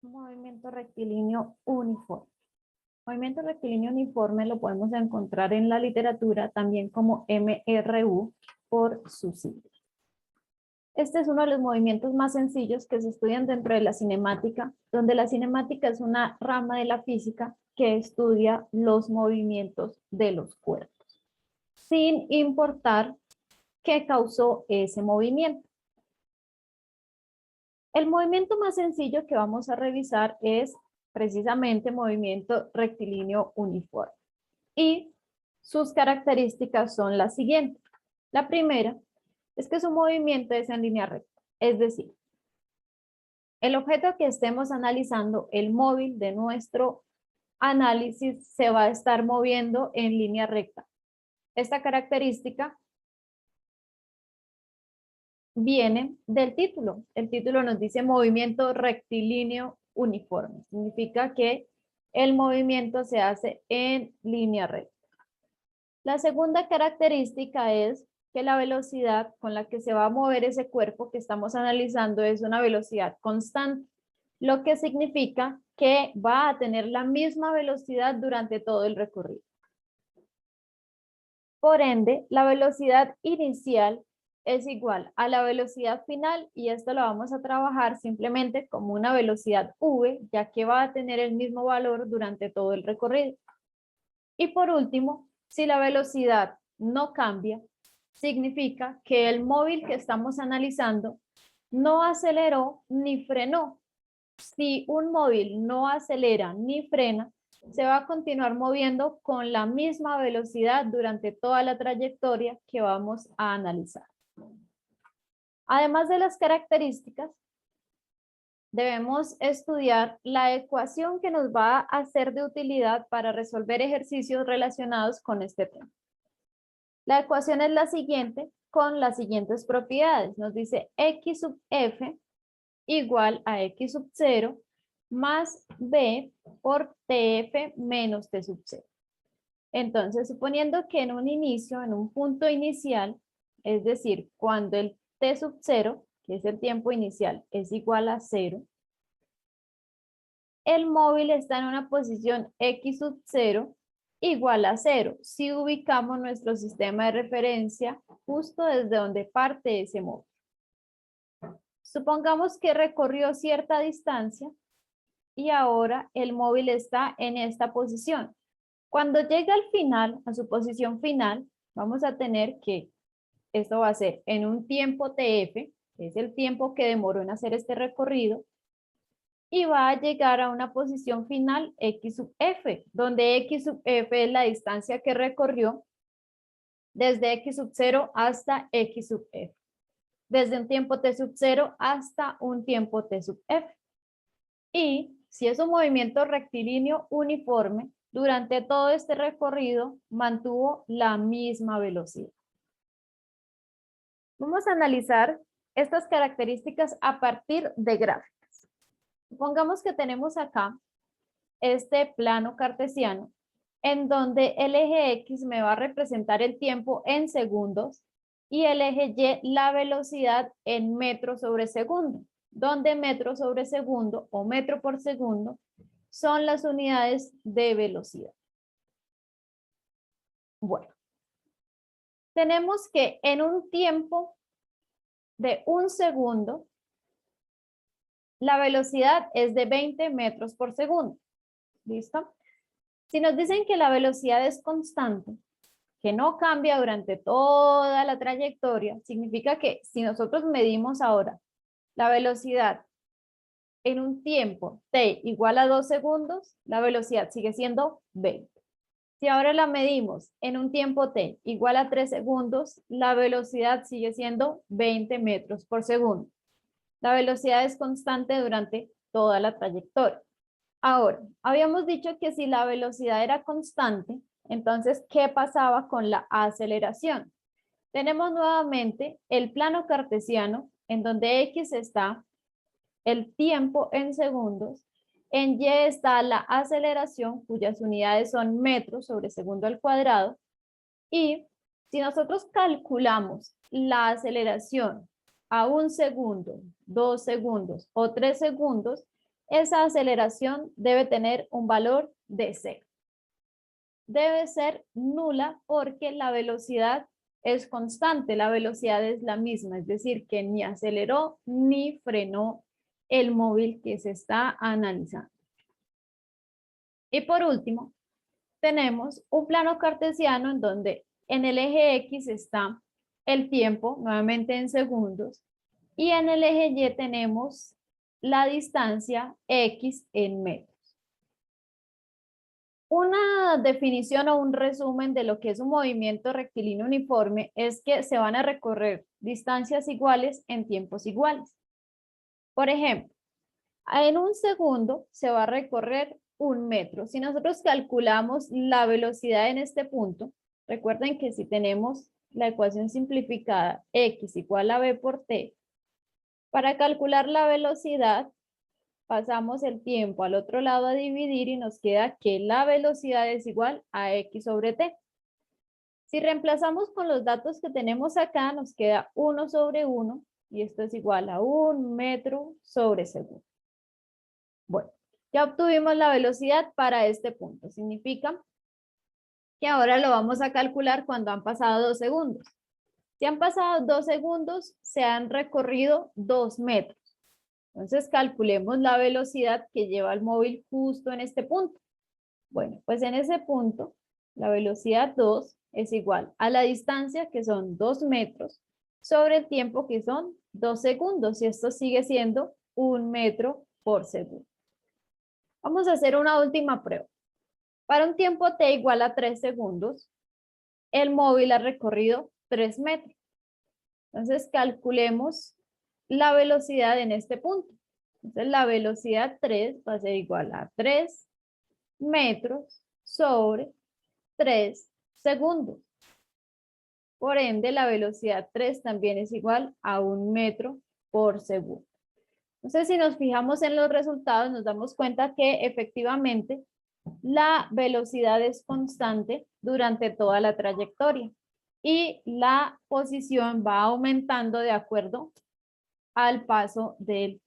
Movimiento rectilíneo uniforme. Movimiento rectilíneo uniforme lo podemos encontrar en la literatura también como MRU por su sigla. Este es uno de los movimientos más sencillos que se estudian dentro de la cinemática, donde la cinemática es una rama de la física que estudia los movimientos de los cuerpos, sin importar qué causó ese movimiento. El movimiento más sencillo que vamos a revisar es precisamente movimiento rectilíneo uniforme. Y sus características son las siguientes. La primera es que su movimiento es en línea recta. Es decir, el objeto que estemos analizando, el móvil de nuestro análisis, se va a estar moviendo en línea recta. Esta característica viene del título. El título nos dice movimiento rectilíneo uniforme. Significa que el movimiento se hace en línea recta. La segunda característica es que la velocidad con la que se va a mover ese cuerpo que estamos analizando es una velocidad constante, lo que significa que va a tener la misma velocidad durante todo el recorrido. Por ende, la velocidad inicial es igual a la velocidad final y esto lo vamos a trabajar simplemente como una velocidad v, ya que va a tener el mismo valor durante todo el recorrido. Y por último, si la velocidad no cambia, significa que el móvil que estamos analizando no aceleró ni frenó. Si un móvil no acelera ni frena, se va a continuar moviendo con la misma velocidad durante toda la trayectoria que vamos a analizar. Además de las características, debemos estudiar la ecuación que nos va a ser de utilidad para resolver ejercicios relacionados con este tema. La ecuación es la siguiente, con las siguientes propiedades. Nos dice x sub f igual a x sub 0 más b por tf menos t sub 0. Entonces, suponiendo que en un inicio, en un punto inicial, es decir, cuando el t sub 0, que es el tiempo inicial, es igual a 0, el móvil está en una posición x sub 0 igual a 0, si ubicamos nuestro sistema de referencia justo desde donde parte ese móvil. Supongamos que recorrió cierta distancia y ahora el móvil está en esta posición. Cuando llega al final, a su posición final, vamos a tener que esto va a ser en un tiempo TF, que es el tiempo que demoró en hacer este recorrido, y va a llegar a una posición final x sub f, donde x sub f es la distancia que recorrió desde x sub 0 hasta x sub f, desde un tiempo t sub 0 hasta un tiempo t sub f. Y si es un movimiento rectilíneo uniforme, durante todo este recorrido mantuvo la misma velocidad. Vamos a analizar estas características a partir de gráficas. Supongamos que tenemos acá este plano cartesiano en donde el eje X me va a representar el tiempo en segundos y el eje Y la velocidad en metros sobre segundo, donde metro sobre segundo o metro por segundo son las unidades de velocidad. Bueno, tenemos que en un tiempo de un segundo, la velocidad es de 20 metros por segundo. ¿Listo? Si nos dicen que la velocidad es constante, que no cambia durante toda la trayectoria, significa que si nosotros medimos ahora la velocidad en un tiempo t igual a 2 segundos, la velocidad sigue siendo 20. Si ahora la medimos en un tiempo t igual a 3 segundos, la velocidad sigue siendo 20 metros por segundo. La velocidad es constante durante toda la trayectoria. Ahora, habíamos dicho que si la velocidad era constante, entonces, ¿qué pasaba con la aceleración? Tenemos nuevamente el plano cartesiano, en donde X está el tiempo en segundos, en Y está la aceleración, cuyas unidades son metros sobre segundo al cuadrado, y si nosotros calculamos la aceleración a 1 segundo, 2 segundos o 3 segundos, esa aceleración debe tener un valor de 0. Debe ser nula porque la velocidad es constante, la velocidad es la misma, es decir, que ni aceleró ni frenó el móvil que se está analizando. Y por último, tenemos un plano cartesiano en donde en el eje X está el tiempo, nuevamente en segundos, y en el eje Y tenemos la distancia X en metros. Una definición o un resumen de lo que es un movimiento rectilíneo uniforme es que se van a recorrer distancias iguales en tiempos iguales. Por ejemplo, en un segundo se va a recorrer 1 metro. Si nosotros calculamos la velocidad en este punto, recuerden que si tenemos la ecuación simplificada x igual a b por t, para calcular la velocidad pasamos el tiempo al otro lado a dividir y nos queda que la velocidad es igual a x sobre t. Si reemplazamos con los datos que tenemos acá, nos queda 1 sobre 1 y esto es igual a 1 metro sobre segundo. Bueno, ya obtuvimos la velocidad para este punto. Significa que ahora lo vamos a calcular cuando han pasado 2 segundos. Si han pasado 2 segundos, se han recorrido 2 metros. Entonces calculemos la velocidad que lleva el móvil justo en este punto. Bueno, pues en ese punto, la velocidad 2 es igual a la distancia, que son 2 metros, sobre el tiempo, que son 2 segundos. Y esto sigue siendo 1 metro por segundo. Vamos a hacer una última prueba. Para un tiempo t igual a 3 segundos, el móvil ha recorrido 3 metros. Entonces calculemos la velocidad en este punto. Entonces la velocidad 3 va a ser igual a 3 metros sobre 3 segundos. Por ende, la velocidad 3 también es igual a 1 metro por segundo. Entonces, si nos fijamos en los resultados, nos damos cuenta que efectivamente la velocidad es constante durante toda la trayectoria y la posición va aumentando de acuerdo al paso del